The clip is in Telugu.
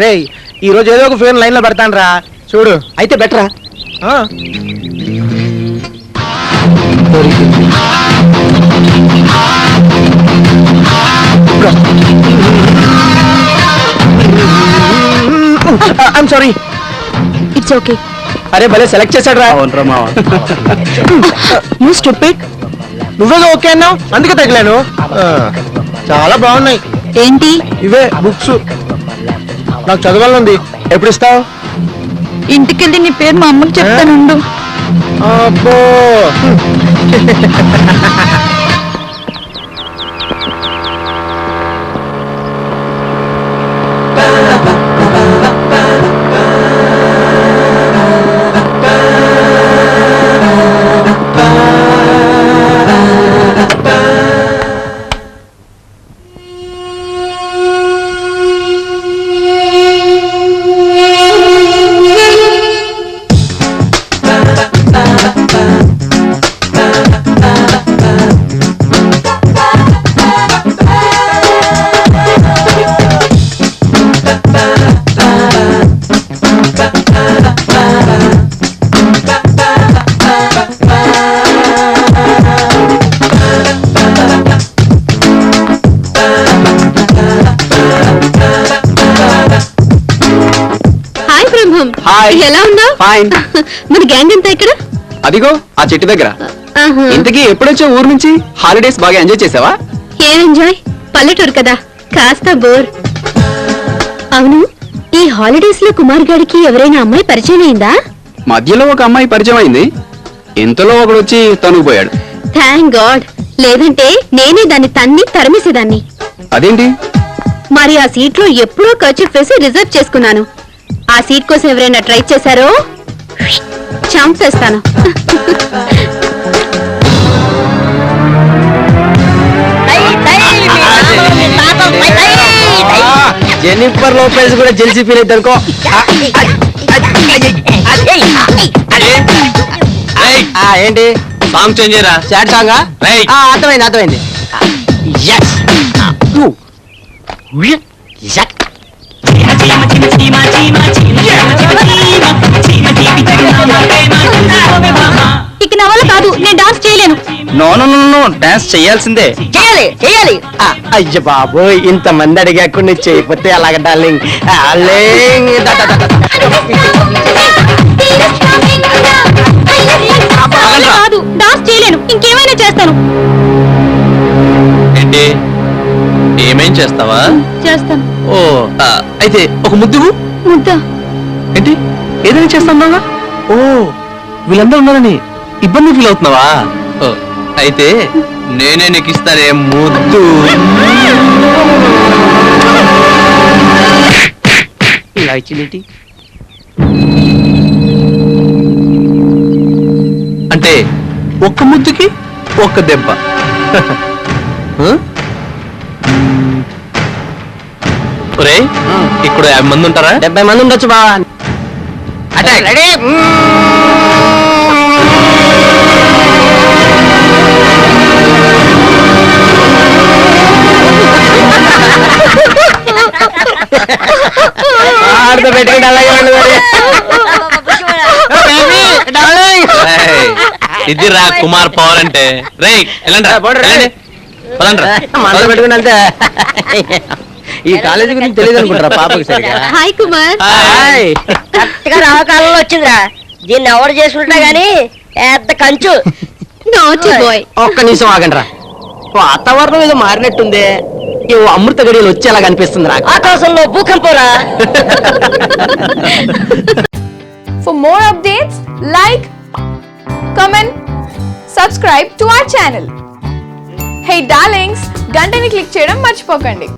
రే ఈ రోజు ఏదో ఒక ఫోన్ లైన్ లో పెడతాను రా చూడు. అయితే బెటరా? I'm sorry. It's okay. అరే భలే సెలెక్ట్ చేశాడు రా. You stupid. నువ్వేగా ఓకే అన్నావు అందుకే తగిలాను. చాలా బాగున్నాయి. ఏంటి? ఇవే బుక్స్. నాకు చదవాలనుంది. ఎప్పుడు ఇస్తావు? ఇంటికెళ్ళి నీ పేరు మా అమ్మకి చెప్తానుండు. అబ్బో. ఎలా ఉన్నావు? ఫైన్. మన గ్యాంగ్ అంతా ఇక్కడ. అదిగో ఆ చెట్టు దగ్గర. ఇంతకీ ఎప్పుడొచ్చా ఊరు నుంచి? హాలిడేస్ బాగా ఎంజాయ్ చేసావా? ఏం ఎంజాయ్, పల్లెటూరు కదా, కాస్త బోర్. అవును, ఈ హాలిడేస్ లో కుమార్ గారికి ఎవరైనా అమ్మాయి పరిచయం అయిందా? మధ్యలో ఒక అమ్మాయి పరిచయం అయింది. ఇంతలో ఒకడు వచ్చి తనుకుపోయాడు. Thank God. లేదంటే నేనే దాన్ని తన్ని తరిమేసేదాన్ని. అదేంటి? మరి ఆ సీట్ లో ఎప్పుడో ఖర్చు వేసి రిజర్వ్ చేసుకున్నాను. ఆ సీట్ కోసం ఎవరైనా ట్రై చేశారో చంపేస్తాను. జెన్నిఫర్ లోపెజ్ కూడా జెల్సీ ఫీల్ అయితే అనుకో. ఏంటి సాంగ్ చేంజ్ చేయరా? చాట్ సాంగా? అర్థమైంది అర్థమైంది. ఇక నా వల్ల కాదు, నేను డాన్స్ చేయలేను. No no no no, dance చేయాల్సిందే. చేయాలి. అయ్య బాబు, ఇంతమంది అడిగాకు నువ్వు చేయకపోతే అలాగ డార్లింగ్. కాదు, డాన్స్ చేయలేను, ఇంకేమైనా చేస్తాను. ఏంటి, ఏమేం చేస్తావా? చేస్తాను. ఓ అయితే ఒక ముద్దు. ముద్ద ఏంటి, ఏదైనా చేస్తాను? ఓ, వీళ్ళందరూ ఉన్నారని ఇబ్బంది ఫీల్ అవుతున్నావా? ఓ, అయితే నేనే నీకు ఇస్తానే ముద్దు. ఇలా ఇచ్చిందేంటి? అంటే ఒక్క ముద్దుకి ఒక్క దెబ్బ. ఒరే, ఇక్కడ 50 మంది ఉంటారా? 70 మంది ఉండొచ్చు బావా. రెడీ. ఆడతో పెట్టుకుంటే అలాగే ఇది రా కుమార్ పవర్ అంటే. రే మనలో పెట్టుకుంటే ఈ కాలేజీ గురించి తెలియదు అనుకుంటారా పాపకి సరిగా? హాయ్ కుమార్. కరెక్ట్ గా రావకాలంలో వచ్చిందిరా. దీన్ని ఎవరు చేసుకుంటా గానీ పెద్ద కంచు. Naughty boy. ఒక్క నిమిషం ఆగండి రా. వాతావరణం ఏదో మారినట్టుంది. అమృత గడియలు వచ్చేలా కనిపిస్తుంది నాకు. ఆకాశంలో భూకంపరా. For more updates, like, comment, subscribe to our channel. Hey darlings, గంటని click చేయడం మర్చిపోకండి.